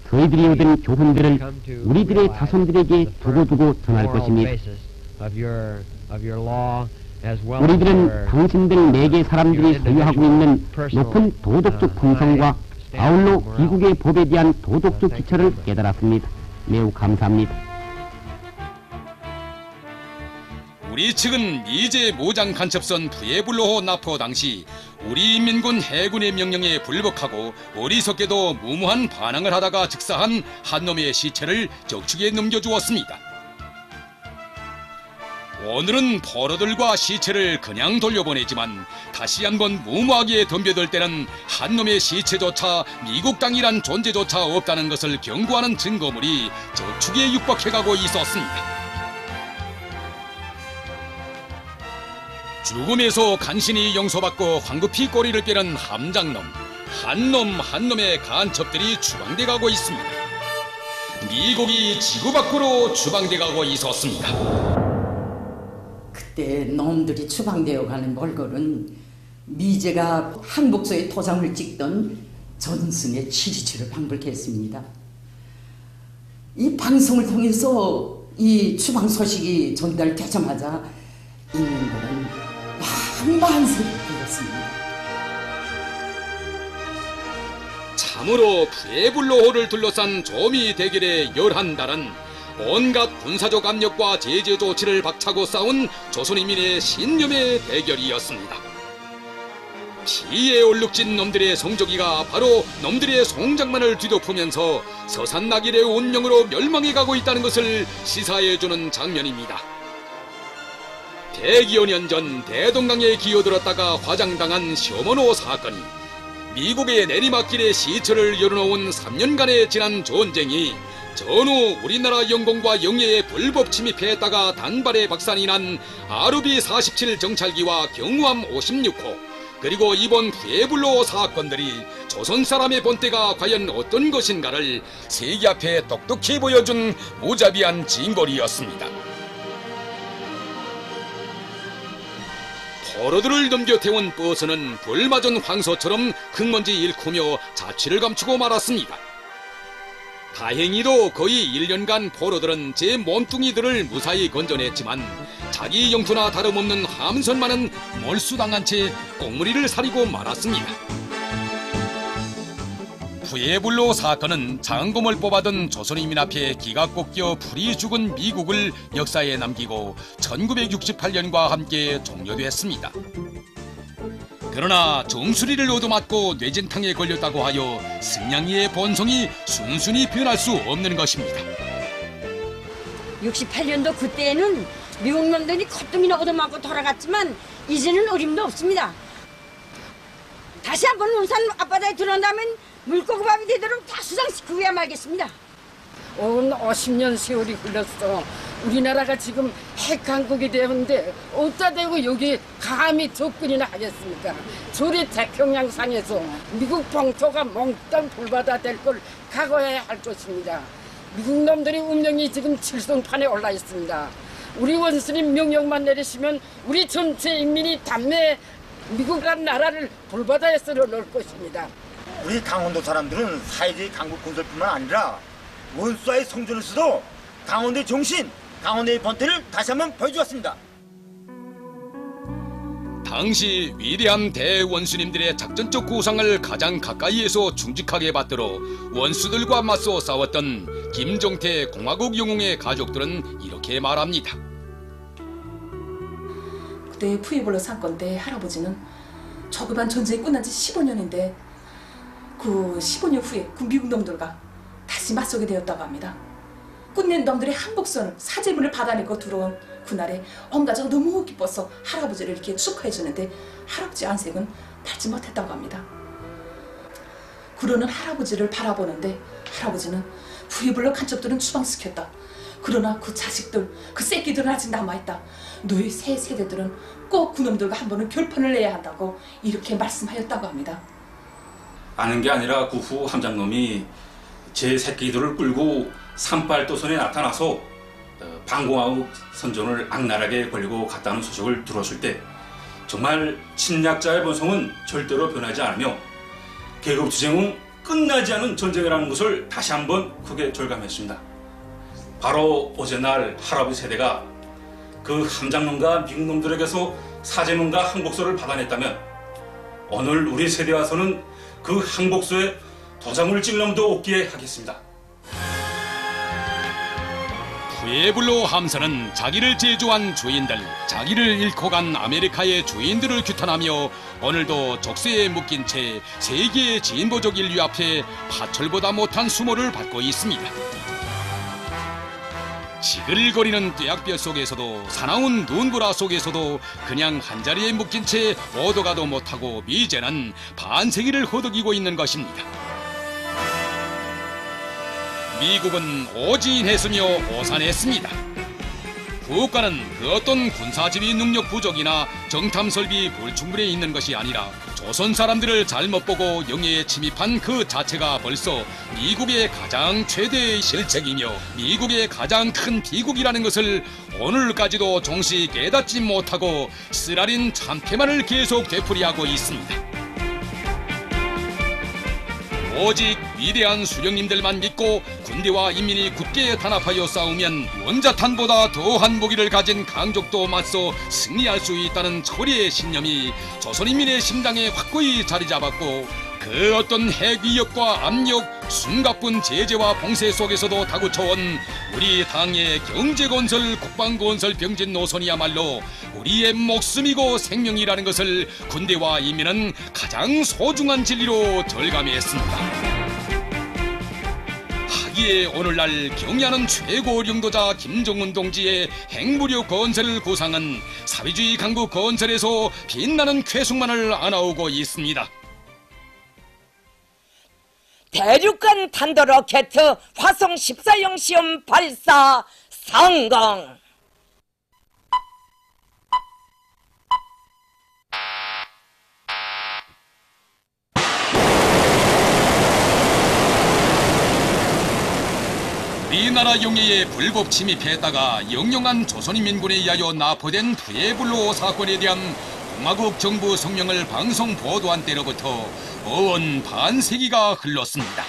저희들이 얻은 교훈들을 우리들의 자손들에게 두고두고 전할 것입니다. 우리들은 당신들 4개 사람들이 소유하고 있는 높은 도덕적 품성과 아울러 미국의 법에 대한 도덕적 기초를 깨달았습니다. 매우 감사합니다. 우리 측은 미제 모장 간첩선 푸에블로호 납포 당시 우리 인민군 해군의 명령에 불복하고 어리석게도 무모한 반항을 하다가 즉사한 한 놈의 시체를 적축에 넘겨주었습니다. 오늘은 포로들과 시체를 그냥 돌려보내지만 다시 한번 무모하게 덤벼들 때는 한 놈의 시체조차 미국 땅이란 존재조차 없다는 것을 경고하는 증거물이 적축에 육박해가고 있었습니다. 죽음에서 간신히 용서받고 황급히 꼬리를 깨는 함장놈, 한 놈의 간첩들이 추방돼 가고 있습니다. 미국이 지구 밖으로 추방돼 가고 있었습니다. 그때 놈들이 추방되어 가는 몰골은 미제가 한복소에 도장을 찍던 전승의 치리치를 방불케 했습니다. 이 방송을 통해서 이 추방 소식이 전달되자마자 인민군은 만세를 불렀습니다. 참으로 푸에블로호를 둘러싼 조미 대결의 11달은 온갖 군사적 압력과 제재 조치를 박차고 싸운 조선인민의 신념의 대결이었습니다. 피에 얼룩진 놈들의 성조기가 바로 놈들의 송장만을 뒤덮으면서 서산나길의 운명으로 멸망해가고 있다는 것을 시사해주는 장면입니다. 100여 년 전 대동강에 기어들었다가 화장당한 셔먼호 사건이 미국의 내리막길에 시체를 열어놓은 3년간의 지난 전쟁이 전후 우리나라 영공과 영해에 불법 침입했다가 단발에 박산이 난 RB 47 정찰기와 경우함 56호 그리고 이번 푸에블로호 사건들이 조선 사람의 본때가 과연 어떤 것인가를 세계 앞에 똑똑히 보여준 무자비한 징벌이었습니다. 포로들을 넘겨태운 버스는 불맞은 황소처럼 흙먼지 일구며 자취를 감추고 말았습니다. 다행히도 거의 1년간 포로들은 제 몸뚱이들을 무사히 건져냈지만 자기 영토나 다름없는 함선만은 몰수당한 채 꽁무리를 사리고 말았습니다. 푸에블로호 사건은 장검을 뽑아든 조선인민 앞에 기가 꺾여 풀이 죽은 미국을 역사에 남기고 1968년과 함께 종료됐습니다. 그러나 정수리를 얻어맞고 뇌진탕에 걸렸다고 하여 승냥이의 본성이 순순히 변할 수 없는 것입니다. 68년도 그때는 미국 놈들이 콧등이나 얻어맞고 돌아갔지만 이제는 어림도 없습니다. 다시 한번 운산 앞바다에 들어온다면 물고기밥이 되도록 다 수상시키고야 말겠습니다. 온 50년 세월이 흘렀어. 우리나라가 지금 핵강국이 되었는데 어디다 대고 여기 감히 접근이나 하겠습니까? 조리 태평양상에서 미국 본토가 몽땅 불바다 될 걸 각오해야 할 것입니다. 미국 놈들이 운명이 지금 칠성판에 올라 있습니다. 우리 원수님 명령만 내리시면 우리 전체 인민이 담내 미국이란 나라를 불바다에 쓸어 넣을 것입니다. 우리 강원도 사람들은 사회주의 강국 군설뿐만 아니라 원수와의 성전에서도 강원도의 정신, 강원도의 번태를 다시 한번 보여주었습니다. 당시 위대한 대원수님들의 작전적 구상을 가장 가까이에서 충직하게 받들어 원수들과 맞서 싸웠던 김종태 공화국 영웅의 가족들은 이렇게 말합니다. 그때 푸에블로 사건 때 할아버지는 저급한 전쟁이 끝난 지 15년인데 그 15년 후에 그 미국 놈들과 다시 맞서게 되었다고 합니다. 끝낸 놈들의 항복선을 사제문을 받아내고 들어온 그날에 온 가족이 너무 기뻐서 할아버지를 이렇게 축하해 주는데 할아버지 안색은 밟지 못했다고 합니다. 그러는 할아버지를 바라보는데 할아버지는 푸에블로 간첩들은 추방시켰다. 그러나 그 자식들, 그 새끼들은 아직 남아있다. 너희 새 세대들은 꼭 그놈들과 한 번은 결판을 내야 한다고 이렇게 말씀하였다고 합니다. 아는 게 아니라 그 후 함장놈이 제 새끼들을 끌고 산발도선에 나타나서 방공하고 선전을 악랄하게 벌리고 갔다는 소식을 들었을 때 정말 침략자의 본성은 절대로 변하지 않으며 계급투쟁은 끝나지 않은 전쟁이라는 것을 다시 한번 크게 절감했습니다. 바로 어제날 할아버지 세대가 그 함장놈과 미국놈들에게서 사제문과 항복서를 받아냈다면 오늘 우리 세대 와서는 그 항복서에 도장을 찍을 놈도 없게 하겠습니다. 푸에블로 함선은 자기를 제조한 주인들, 자기를 잃고 간 아메리카의 주인들을 규탄하며 오늘도 족쇄에 묶인 채 세계의 진보적 인류 앞에 파철보다 못한 수모를 받고 있습니다. 지글거리는 뙤약볕 속에서도 사나운 눈보라 속에서도 그냥 한자리에 묶인 채 오도가도 못하고 미제는 반세기를 허덕이고 있는 것입니다. 미국은 오진했으며 오산했습니다. 국가는 그 어떤 군사지휘 능력 부족이나 정탐설비 불충분에 있는 것이 아니라 조선 사람들을 잘못 보고 영해에 침입한 그 자체가 벌써 미국의 가장 최대의 실책이며 미국의 가장 큰 비극이라는 것을 오늘까지도 종시 깨닫지 못하고 쓰라린 참패만을 계속 되풀이하고 있습니다. 오직 위대한 수령님들만 믿고 군대와 인민이 굳게 단합하여 싸우면 원자탄보다 더한 무기를 가진 강족도 맞서 승리할 수 있다는 철의 신념이 조선인민의 심장에 확고히 자리 잡았고 그 어떤 핵 위협과 압력, 숨가쁜 제재와 봉쇄 속에서도 다구쳐온 우리 당의 경제건설, 국방건설 병진 노선이야말로 우리의 목숨이고 생명이라는 것을 군대와 인민은 가장 소중한 진리로 절감했습니다. 하기에 오늘날 경야는 최고領導자 김정은 동지의 핵무력 건설 구상은 사회주의 강국 건설에서 빛나는 쾌속만을 안아오고 있습니다. 대륙간 탄도로켓 화성 14형 시험 발사 성공! 우리나라 영해에 불법 침입했다가 영영한 조선인민군에 의하여 납포된 푸에블로 사건에 대한 공화국 정부 성명을 방송 보도한 때로부터 어언 반세기가 흘렀습니다.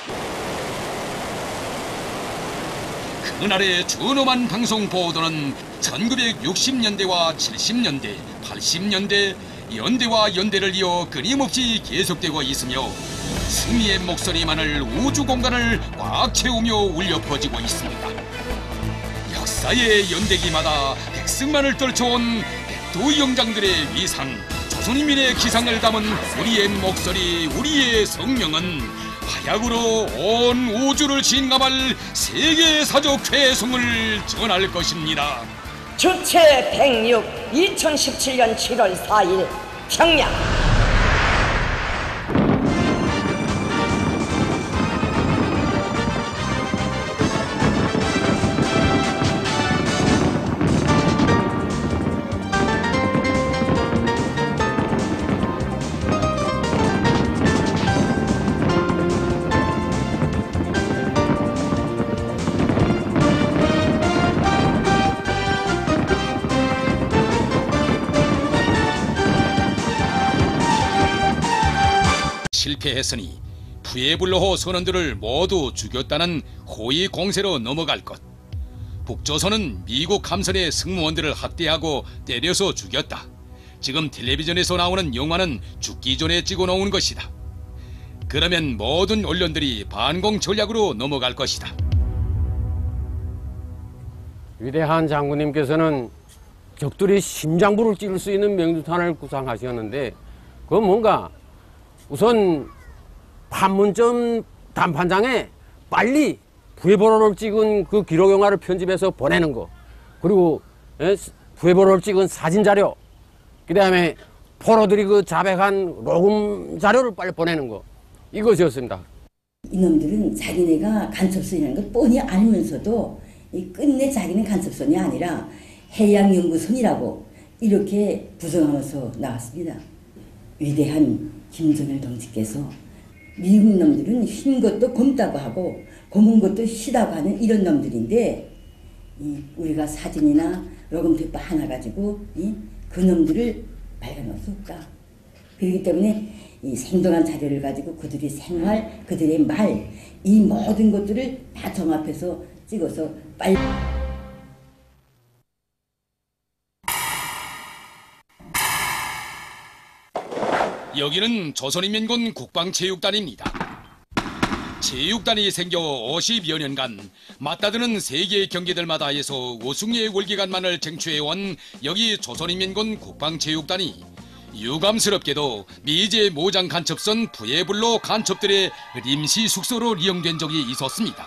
그날의 준엄한 방송 보도는 1960년대와 70년대, 80년대 연대와 연대를 이어 끊임없이 계속되고 있으며 승리의 목소리만을 우주 공간을 꽉 채우며 울려 퍼지고 있습니다. 역사의 연대기마다 백승만을 떨쳐온 백두 영장들의 위상, 조선인민의 기상을 담은 우리의 목소리, 우리의 성명은 화약으로 온 우주를 진감할 세계사적 쾌성을 전할 것입니다. 주체 106 2017년 7월 4일 평양. 실패했으니 푸에블로호 선원들을 모두 죽였다는 호의 공세로 넘어갈 것. 북조선은 미국 함선의 승무원들을 학대하고 때려서 죽였다. 지금 텔레비전에서 나오는 영화는 죽기 전에 찍어놓은 것이다. 그러면 모든 언론들이 반공 전략으로 넘어갈 것이다. 위대한 장군님께서는 적들이 심장부를 찌를 수 있는 명중탄을 구상하셨는데 그건 뭔가 우선 판문점 단판장에 빨리 부회보로를 찍은 그 기록 영화를 편집해서 보내는 거, 그리고 부회보로를 찍은 사진 자료, 그 다음에 포로들이 그 자백한 녹음 자료를 빨리 보내는 거, 이것이었습니다. 이놈들은 자기네가 간첩선이라는 걸 뻔히 알면서도 끝내 자기는 간첩선이 아니라 해양연구선이라고 이렇게 부정하면서 나왔습니다. 위대한 김정일 동지께서 미국 놈들은 흰 것도 검다고 하고 검은 것도 시다고 하는 이런 놈들인데 우리가 사진이나 녹음테이프 하나 가지고 그 놈들을 발견할 수 없다. 그렇기 때문에 이 생동한 자료를 가지고 그들의 생활, 그들의 말, 이 모든 것들을 다 종합해서 찍어서 빨리 여기는 조선인민군 국방체육단입니다. 체육단이 생겨 50여 년간 맞다드는 세계 경기들마다 해서 우승의 월계관만을 쟁취해온 여기 조선인민군 국방체육단이 유감스럽게도 미제 모장 간첩선 푸에블로 간첩들의 임시 숙소로 이용된 적이 있었습니다.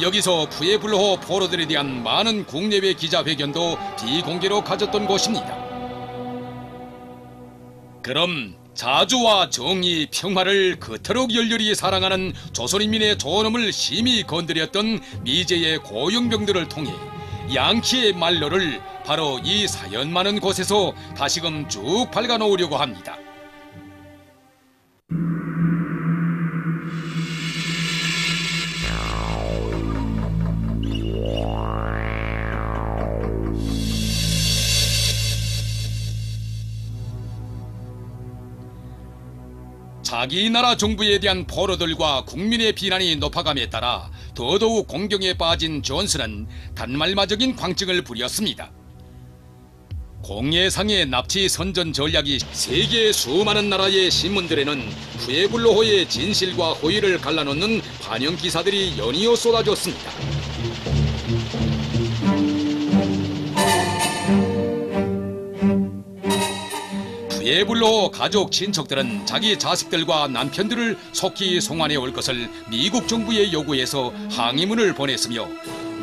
여기서 푸에블로 포로들에 대한 많은 국내외 기자회견도 비공개로 가졌던 곳입니다. 그럼 자주와 정의, 평화를 그토록 열렬히 사랑하는 조선인민의 존엄을 심히 건드렸던 미제의 고용병들을 통해 양키의 말로를 바로 이 사연 많은 곳에서 다시금 쭉 밝아놓으려고 합니다. 자기 나라 정부에 대한 포로들과 국민의 비난이 높아감에 따라 더더욱 공경에 빠진 존슨은 단말마적인 광증을 부렸습니다. 공예상의 납치 선전 전략이 세계 수많은 나라의 신문들에는 푸에블로호의 진실과 호의를 갈라놓는 반영 기사들이 연이어 쏟아졌습니다. 푸에블로호 가족 친척들은 자기 자식들과 남편들을 속히 송환해 올 것을 미국 정부에 요구해서 항의문을 보냈으며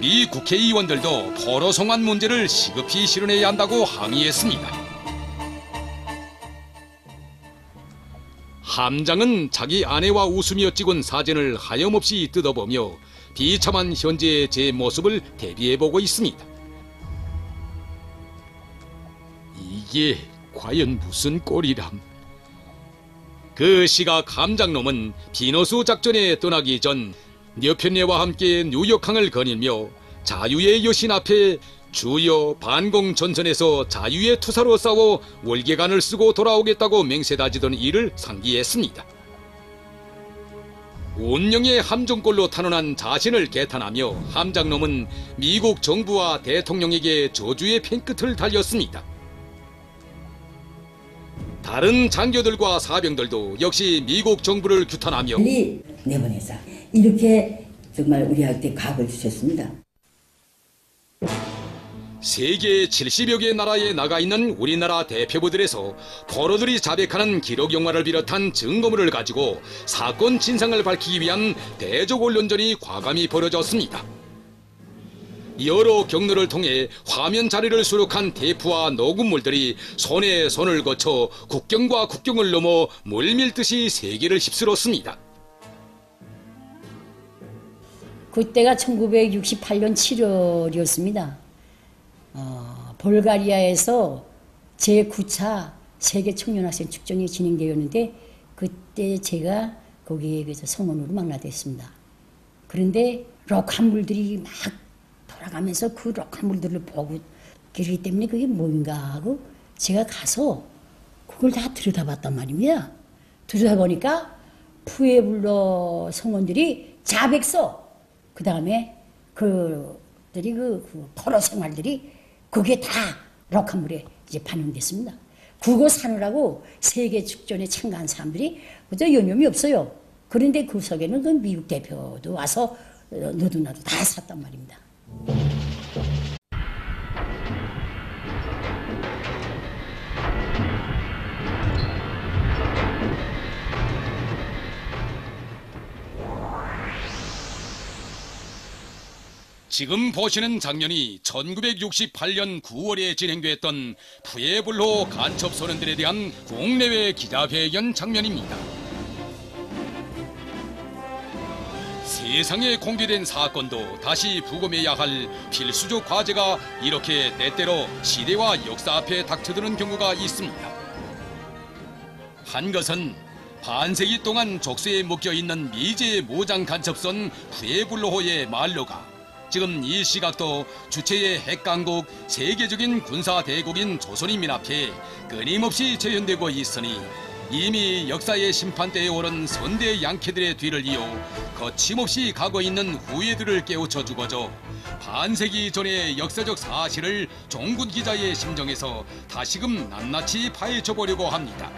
미 국회의원들도 포로 송환 문제를 시급히 실현해야 한다고 항의했습니다. 함장은 자기 아내와 웃으며 찍은 사진을 하염없이 뜯어보며 비참한 현재의 제 모습을 대비해보고 있습니다. 이게 과연 무슨 꼴이람. 그 시각 함장놈은 비너수 작전에 떠나기 전 녀편네와 함께 뉴욕항을 거닐며 자유의 여신 앞에 주여 반공 전선에서 자유의 투사로 싸워 월계관을 쓰고 돌아오겠다고 맹세다지던 이를 상기했습니다. 운명의 함정골로 탄원한 자신을 개탄하며 함장놈은 미국 정부와 대통령에게 저주의 펜끝을 달렸습니다. 다른 장교들과 사병들도 역시 미국 정부를 규탄하며 내보내자 이렇게 정말 우리한테 각을 주셨습니다. 세계 70여 개 나라에 나가 있는 우리나라 대표부들에서 포로들이 자백하는 기록 영화를 비롯한 증거물을 가지고 사건 진상을 밝히기 위한 대적 언론전이 과감히 벌어졌습니다. 여러 경로를 통해 화면 자료를 수록한 테이프와 녹음물들이 손에 손을 거쳐 국경과 국경을 넘어 물밀듯이 세계를 휩쓸었습니다. 그때가 1968년 7월이었습니다. 볼가리아에서 제9차 세계 청년학생 축전이 진행되었는데 그때 제가 거기에 성원으로 망라됐습니다. 그런데 럭한물들이 막 돌아가면서 그 럭한물들을 보고 그러기 때문에 그게 뭔가 하고 제가 가서 그걸 다 들여다봤단 말입니다. 들여다보니까 푸에블로 성원들이 자백서, 그 다음에 그 들이 그 포로 생활들이 그게 다 럭한물에 이제 반영됐습니다. 그거 사느라고 세계 축전에 참가한 사람들이 그저 여념이 없어요. 그런데 그 속에는 그 미국 대표도 와서 너도 나도 다 샀단 말입니다. 지금 보시는 장면이 1968년 9월에 진행됐던 푸에블로 간첩 소년들에 대한 국내외 기자회견 장면입니다. 세상에 공개된 사건도 다시 부검해야 할 필수적 과제가 이렇게 때때로 시대와 역사 앞에 닥쳐드는 경우가 있습니다. 한 것은 반세기 동안 족쇄에 묶여있는 미제 모장 간첩선 푸에블로호의 말로가 지금 이 시각도 주체의 핵강국 세계적인 군사대국인 조선이 민앞에 끊임없이 재현되고 있으니 이미 역사의 심판대에 오른 선대 양캐들의 뒤를 이어 거침없이 가고 있는 후예들을 깨우쳐주고자 반세기 전의 역사적 사실을 종군 기자의 심정에서 다시금 낱낱이 파헤쳐보려고 합니다.